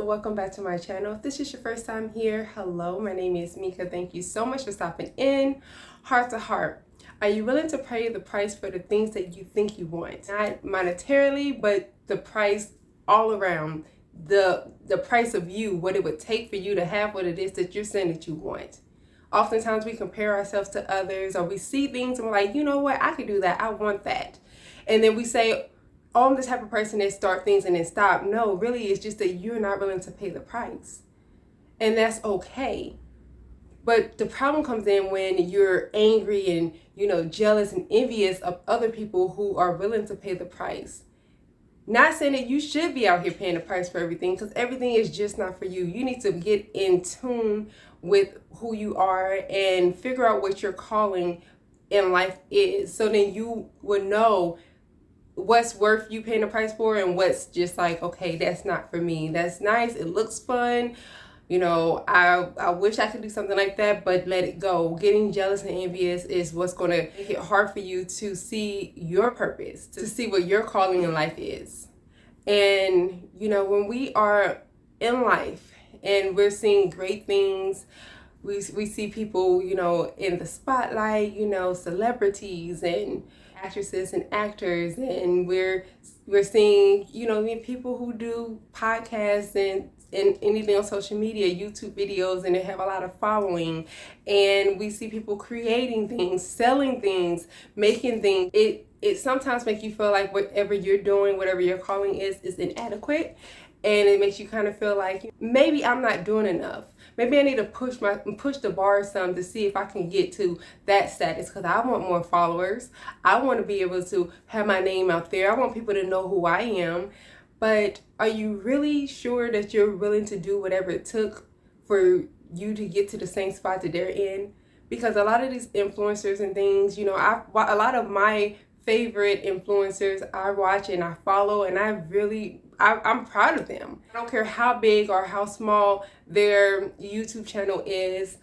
welcome back to my channel. If this is your first time here, hello, my name is Mika. Thank you so much for stopping in. Heart to heart, are you willing to pay the price for the things that you think you want? Not monetarily, but the price all around, the price of you, what it would take for you to have what it is that you're saying that you want. Oftentimes we compare ourselves to others, or we see things and we're like, you know what, I could do that, I want that. And then we say, oh, I'm the type of person that start things and then stop. No, really, it's just that you're not willing to pay the price. And that's okay. But the problem comes in when you're angry and, jealous and envious of other people who are willing to pay the price. Not saying that you should be out here paying the price for everything, because everything is just not for you. You need to get in tune with who you are and figure out what your calling in life is. So then you will know what's worth you paying the price for and what's just like, okay, that's not for me. That's nice, it looks fun, I wish I could do something like that, but let it go. Getting jealous and envious is what's going to make it hard for you to see your purpose, to see what your calling in life is. And when we are in life and we're seeing great things, we see people in the spotlight, celebrities and actresses and actors, and we're seeing people who do podcasts and anything on social media, YouTube videos, and they have a lot of following, and we see people creating things, selling things, making things. It sometimes makes you feel like whatever you're doing, whatever your calling is inadequate, and it makes you kind of feel like maybe I'm not doing enough. Maybe I need to push the bar some to see if I can get to that status, because I want more followers. I want to be able to have my name out there. I want people to know who I am. But are you really sure that you're willing to do whatever it took for you to get to the same spot that they're in? Because a lot of these influencers and things, a lot of my favorite influencers I watch and I follow, and I'm proud of them. I don't care how big or how small their YouTube channel is.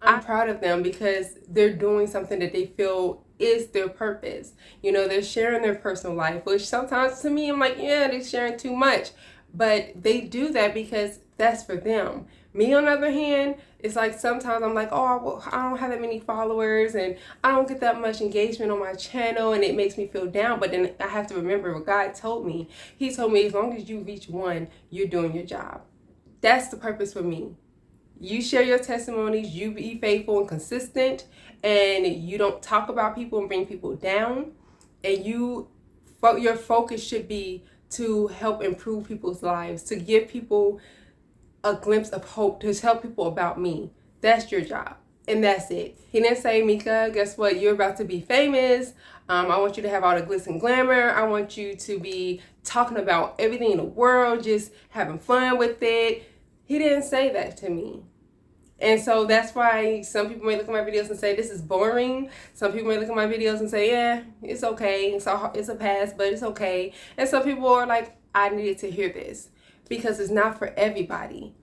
I'm proud of them because they're doing something that they feel is their purpose. They're sharing their personal life, which sometimes to me, I'm like, yeah, they're sharing too much. But they do that because that's for them. Me, on the other hand, it's like sometimes I'm like, oh, well, I don't have that many followers and I don't get that much engagement on my channel, and it makes me feel down. But then I have to remember what God told me. He told me as long as you reach one, you're doing your job. That's the purpose for me. You share your testimonies, you be faithful and consistent, and you don't talk about people and bring people down. And your focus should be to help improve people's lives, to give people a glimpse of hope, to tell people about me. That's your job, and that's it. He didn't say, Mika, guess what? You're about to be famous. I want you to have all the glitz and glamour. I want you to be talking about everything in the world, just having fun with it. He didn't say that to me. And so that's why some people may look at my videos and say, this is boring. Some people may look at my videos and say, yeah, it's okay. It's a pass, but it's okay. And some people are like, I needed to hear this, because it's not for everybody.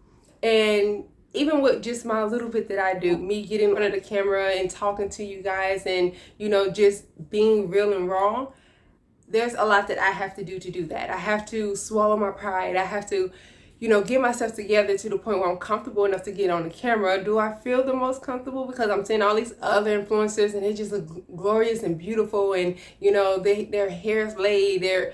And even with just my little bit that I do, me getting under the camera and talking to you guys and, just being real and raw, there's a lot that I have to do that. I have to swallow my pride. I have to get myself together to the point where I'm comfortable enough to get on the camera. Do I feel the most comfortable? Because I'm seeing all these other influencers and they just look glorious and beautiful, and their hair is laid, their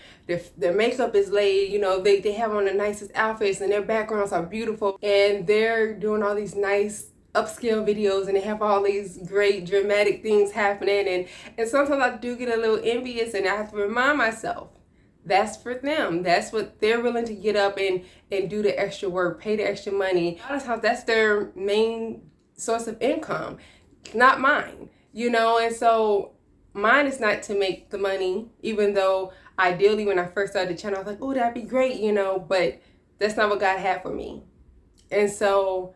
makeup is laid, they have on the nicest outfits and their backgrounds are beautiful, and they're doing all these nice upscale videos and they have all these great dramatic things happening, and sometimes I do get a little envious, and I have to remind myself, that's for them. That's what they're willing to get up and do the extra work, pay the extra money. A lot of times that's their main source of income, not mine, and so mine is not to make the money, even though ideally when I first started the channel, I was like, oh, that'd be great, but that's not what God had for me. And so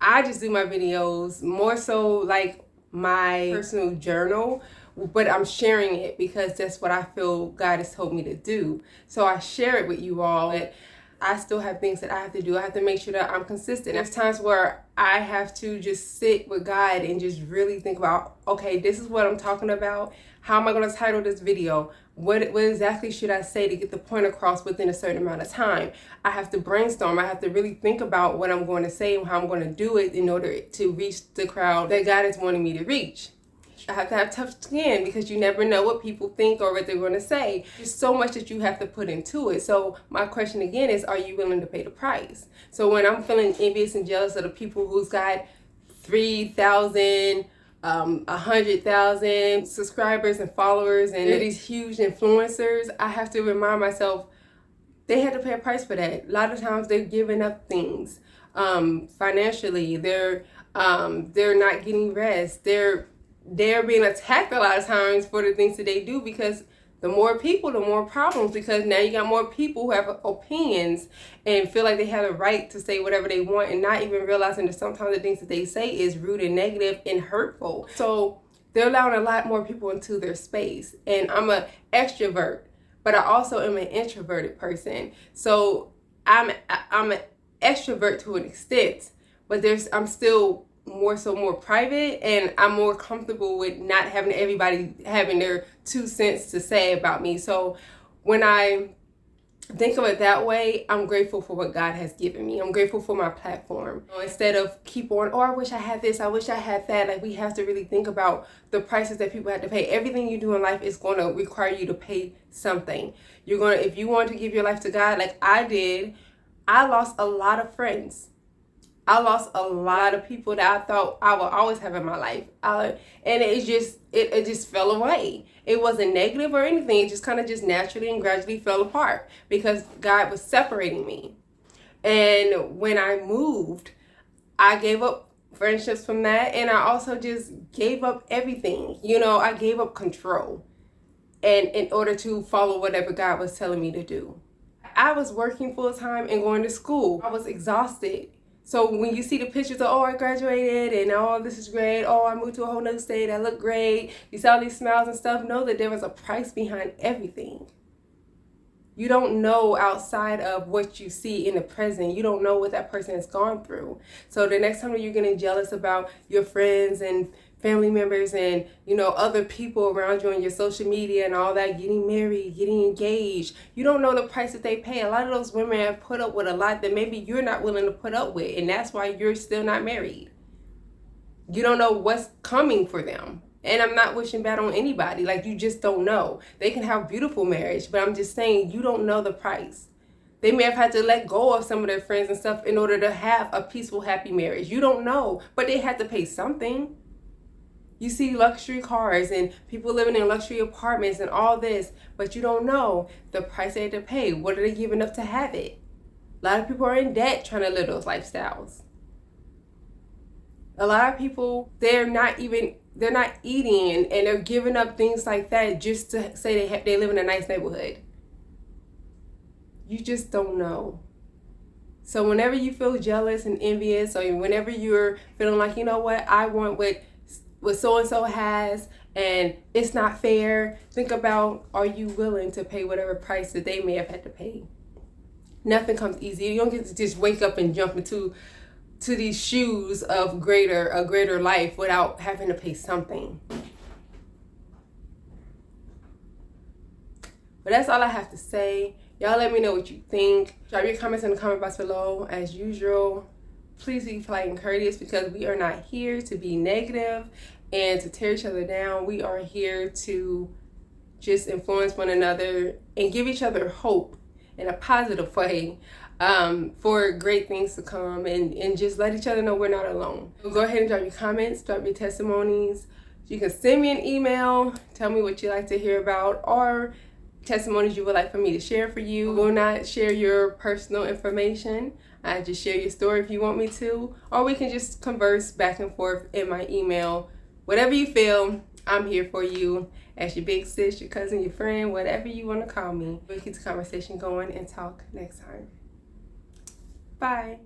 I just do my videos more so like my personal journal, but I'm sharing it because that's what I feel God has told me to do. So I share it with you all. And I still have things that I have to do. I have to make sure that I'm consistent. There's times where I have to just sit with God and just really think about, okay, this is what I'm talking about. How am I going to title this video? What exactly should I say to get the point across within a certain amount of time? I have to brainstorm. I have to really think about what I'm going to say and how I'm going to do it in order to reach the crowd that God is wanting me to reach. I have to have tough skin because you never know what people think or what they're going to say. There's so much that you have to put into it. So my question again is, are you willing to pay the price? So when I'm feeling envious and jealous of the people who's got 3,000, 100,000 subscribers and followers and these huge influencers, I have to remind myself they had to pay a price for that. A lot of times they're giving up things financially. They're not getting rest. They're being attacked a lot of times for the things that they do, because the more people, the more problems, because now you got more people who have opinions and feel like they have the right to say whatever they want, and not even realizing that sometimes the things that they say is rude and negative and hurtful. So they're allowing a lot more people into their space. And I'm an extrovert, but I also am an introverted person. So I'm an extrovert to an extent, but I'm still more private, and I'm more comfortable with not having everybody having their 2 cents to say about me. So when I think of it that way, I'm grateful for what God has given me. I'm grateful for my platform. Instead of keep on, oh, I wish I had this, I wish I had that. Like, we have to really think about the prices that people have to pay. Everything you do in life is going to require you to pay something. If you want to give your life to God, like I did, I lost a lot of friends. I lost a lot of people that I thought I would always have in my life. And it just fell away. It wasn't negative or anything. It just kind of just naturally and gradually fell apart because God was separating me. And when I moved, I gave up friendships from that. And I also just gave up everything. I gave up control, and in order to follow whatever God was telling me to do. I was working full time and going to school. I was exhausted. So when you see the pictures of, oh, I graduated and oh, this is great, oh, I moved to a whole nother state, I look great, you see all these smiles and stuff, know that there was a price behind everything. You don't know outside of what you see in the present. You don't know what that person has gone through. So the next time that you're getting jealous about your friends and family members and, other people around you on your social media and all that, getting married, getting engaged, you don't know the price that they pay. A lot of those women have put up with a lot that maybe you're not willing to put up with, and that's why you're still not married. You don't know what's coming for them. And I'm not wishing bad on anybody. Like, you just don't know. They can have beautiful marriage, but I'm just saying, you don't know the price. They may have had to let go of some of their friends and stuff in order to have a peaceful, happy marriage. You don't know, but they had to pay something. You see luxury cars and people living in luxury apartments and all this, but you don't know the price they had to pay. What are they giving up to have it? A lot of people are in debt trying to live those lifestyles. A lot of people, they're not eating and they're giving up things like that just to say they live in a nice neighborhood. You just don't know. So whenever you feel jealous and envious, or whenever you're feeling like, you know what, I want what so-and-so has and it's not fair, think about, are you willing to pay whatever price that they may have had to pay? Nothing comes easy. You don't get to just wake up and jump into these shoes of a greater life without having to pay something. But that's all I have to say. Y'all let me know what you think. Drop your comments in the comment box below as usual. Please be polite and courteous, because we are not here to be negative and to tear each other down. We are here to just influence one another and give each other hope in a positive way for great things to come, and just let each other know we're not alone. So go ahead and drop your comments, drop your testimonies. You can send me an email, tell me what you'd like to hear about, or testimonies you would like for me to share for you. I will not share your personal information. I just share your story if you want me to, or we can just converse back and forth in my email. Whatever you feel, I'm here for you as your big sis, your cousin, your friend, whatever you want to call me. We'll keep the conversation going and talk next time. Bye.